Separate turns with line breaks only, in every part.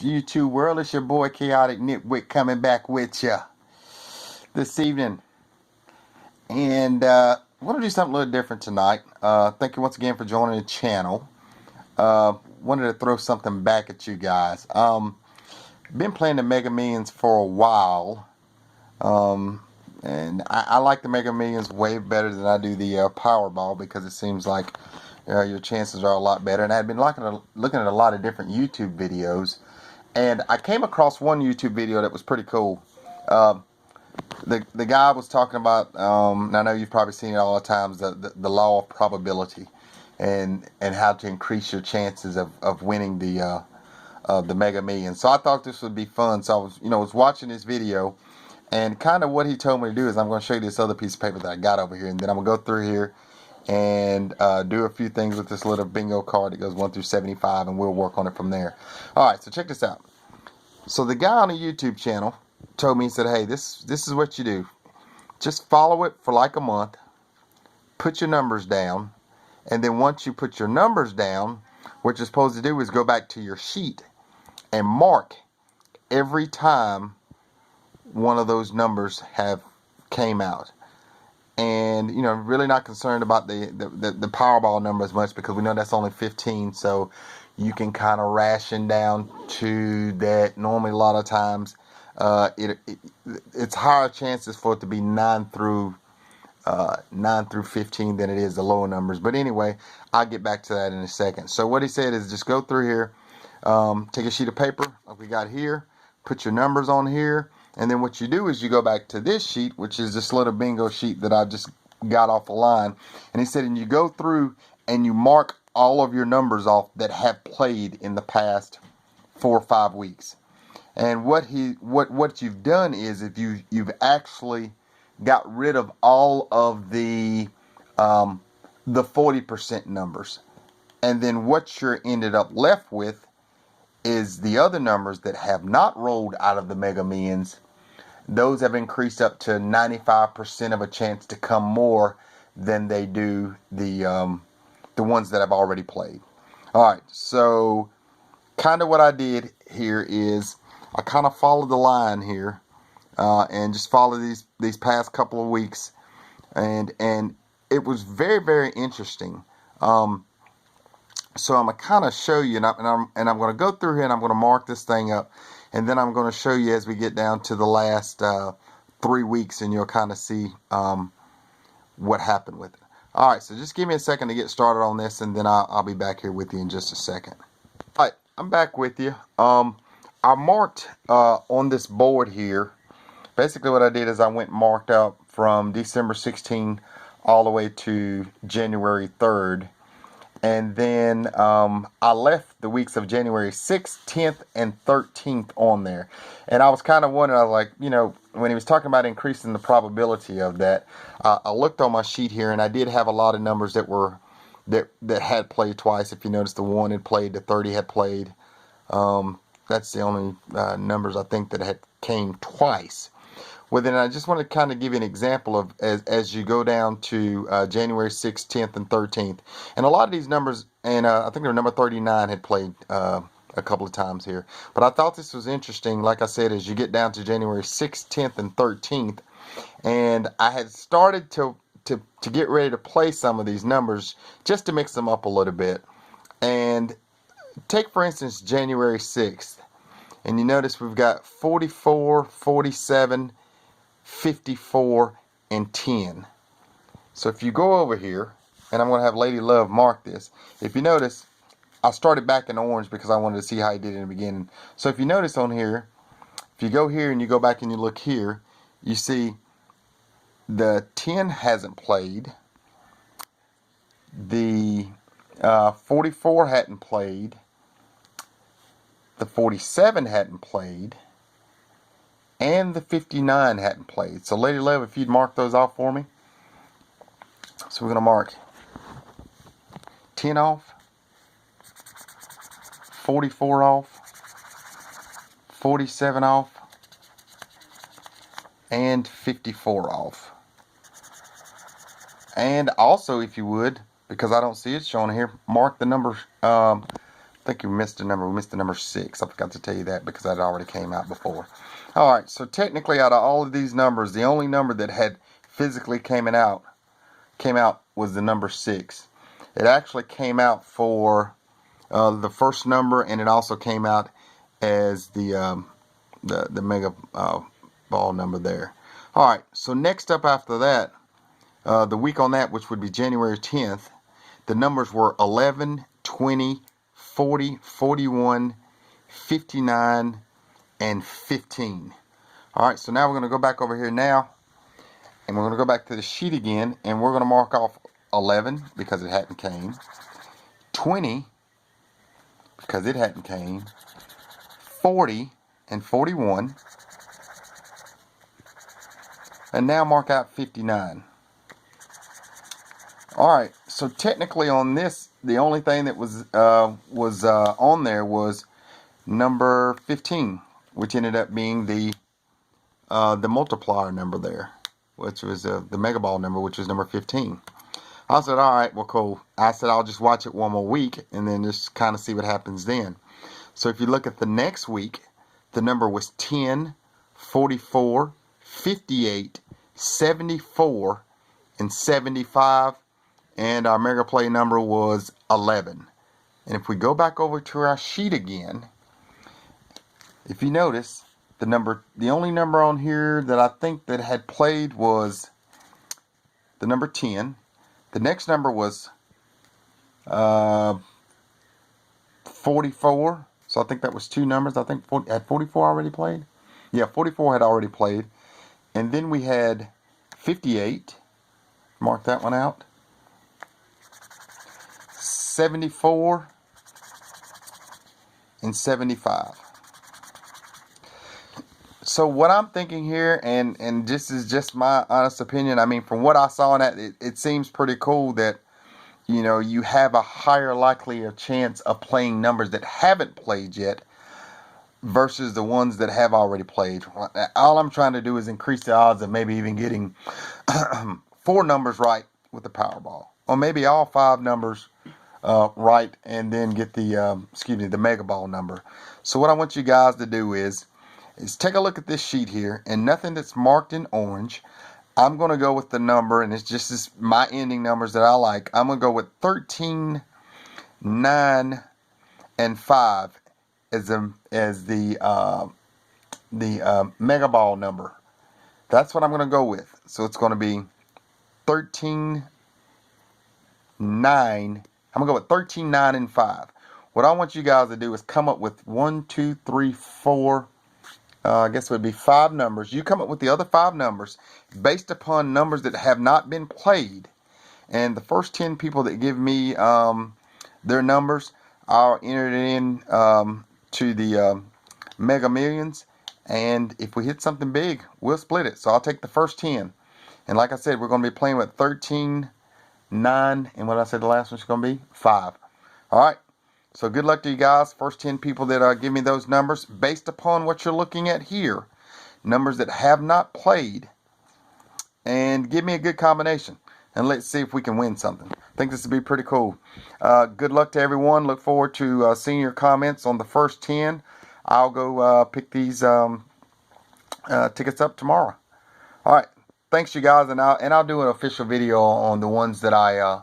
YouTube world, it's your boy Chaotic Nitwit coming back with you this evening, and I want to do something a little different tonight. Thank you once again for joining the channel. Wanted to throw something back at you guys. Been playing the Mega Millions for a while, and I like the Mega Millions way better than I do the Powerball, because it seems like your chances are a lot better. And I've been looking at a lot of different YouTube videos. And I came across one YouTube video that was pretty cool. The guy was talking about, and I know you've probably seen it all the times, the law of probability, and how to increase your chances of winning the Mega Millions. So I thought this would be fun. So I was watching this video, and kind of what he told me to do is I'm going to show you this other piece of paper that I got over here, and then I'm going to go through here and do a few things with this little bingo card that goes 1 through 75, and we'll work on it from there. Alright, so check this out. So the guy on the YouTube channel told me, he said, hey, this is what you do. Just follow it for like a month, put your numbers down, and then once you put your numbers down, what you're supposed to do is go back to your sheet and mark every time one of those numbers have came out. And really not concerned about the Powerball number as much, because we know that's only 15, so you can kind of ration down to that. Normally a lot of times it's higher chances for it to be 9 through 15 than it is the lower numbers. But anyway, I'll get back to that in a second. So what he said is just go through here, take a sheet of paper like we got here, put your numbers on here, and then what you do is you go back to this sheet, which is this little bingo sheet that I just got off the line. And he said, and you go through and you mark all of your numbers off that have played in the past 4 or 5 weeks. And what you've done is, if you've actually got rid of all of the 40% numbers, and then what you're ended up left with is the other numbers that have not rolled out of the Mega Millions. Those have increased up to 95% of a chance to come more than they do the ones that have already played. Alright, so kind of what I did here is I kind of followed the line here, and just followed these past couple of weeks, and it was very, very interesting. So I'm gonna kind of show you, and I'm going to go through here, and I'm going to mark this thing up, and then I'm going to show you as we get down to the last 3 weeks, and you'll kind of see what happened with it. All right, so just give me a second to get started on this, and then I'll be back here with you in just a second. All right, I'm back with you. I marked on this board here. Basically what I did is I went and marked out from December 16 all the way to January 3rd. And then I left the weeks of January 6th, 10th, and 13th on there. And I was kind of wondering, I was like, when he was talking about increasing the probability of that, I looked on my sheet here, and I did have a lot of numbers that were that had played twice. If you notice, the 1 had played, the 30 had played. That's the only numbers I think that had came twice. Well, then I just want to kind of give you an example of as you go down to January 6th, 10th, and 13th. And a lot of these numbers, and I think number 39 had played a couple of times here. But I thought this was interesting, like I said, as you get down to January 6th, 10th, and 13th. And I had started to get ready to play some of these numbers just to mix them up a little bit. And take, for instance, January 6th. And you notice we've got 44, 47, 54, and 10. So if you go over here, and I'm going to have Lady Love mark this. If you notice, I started back in orange because I wanted to see how he did in the beginning. So if you notice on here, if you go here and you go back and you look here, you see the 10 hasn't played. The 44 hadn't played. The 47 hadn't played. And the 59 hadn't played. So Lady Love, if you'd mark those off for me. So we're going to mark 10 off, 44 off, 47 off, and 54 off. And also, if you would, because I don't see it shown here, mark the number think we missed a number. We missed the number 6. I forgot to tell you that because that already came out before. All right, so technically out of all of these numbers, the only number that had physically came out was the number 6. It actually came out for the first number, and it also came out as the mega ball number there. All right, so next up after that, the week on that, which would be January 10th, the numbers were 11, 20, 40, 41, 59, and 15. All right, so now we're going to go back over here now, and we're going to go back to the sheet again, and we're going to mark off 11 because it hadn't came, 20 because it hadn't came, 40 and 41, and now mark out 59. Alright, so technically on this, the only thing that was on there was number 15, which ended up being the multiplier number there, which was the mega ball number, which was number 15. I said, alright, well, cool. I said, I'll just watch it one more week and then just kind of see what happens then. So if you look at the next week, the number was 10, 44, 58, 74, and 75. And our mega play number was 11. And if we go back over to our sheet again, if you notice, the only number on here that I think that had played was the number 10. The next number was 44. So I think that was 2 numbers. I think had 44 already played? Yeah, 44 had already played. And then we had 58. Mark that one out. 74 and 75. So what I'm thinking here, and this is just my honest opinion, I mean, from what I saw in that, it seems pretty cool that, you know, you have a higher likely of chance of playing numbers that haven't played yet versus the ones that have already played. All I'm trying to do is increase the odds of maybe even getting 4 numbers right with the Powerball, or maybe all 5 numbers right, and then get the mega ball number. So what I want you guys to do is take a look at this sheet here, and nothing that's marked in orange. I'm going to go with the number, and it's just my ending numbers that I like. I'm going to go with 13, 9, and 5 as the mega ball number. That's what I'm going to go with. So it's going to be 13, 9. I'm going to go with 13, 9, and 5. What I want you guys to do is come up with 1, 2, 3, 4, I guess it would be 5 numbers. You come up with the other 5 numbers based upon numbers that have not been played. And the first 10 people that give me their numbers, I'll enter it in to the Mega Millions. And if we hit something big, we'll split it. So I'll take the first 10. And like I said, we're going to be playing with 13, 9, and what I said the last one's going to be 5. All right. So good luck to you guys. First 10 people that give me those numbers based upon what you're looking at here. Numbers that have not played. And give me a good combination. And let's see if we can win something. I think this would be pretty cool. Good luck to everyone. Look forward to seeing your comments on the first 10. I'll go pick these tickets up tomorrow. All right. Thanks, you guys. And I'll do an official video on the ones that I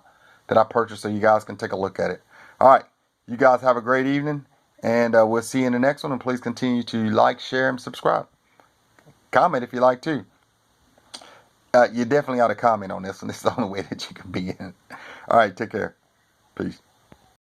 purchased so you guys can take a look at it. All right. You guys have a great evening, and we'll see you in the next one. And please continue to like, share, and subscribe. Comment if you like too. You definitely ought to comment on this one. This is the only way that you can be in it. All right, take care. Peace.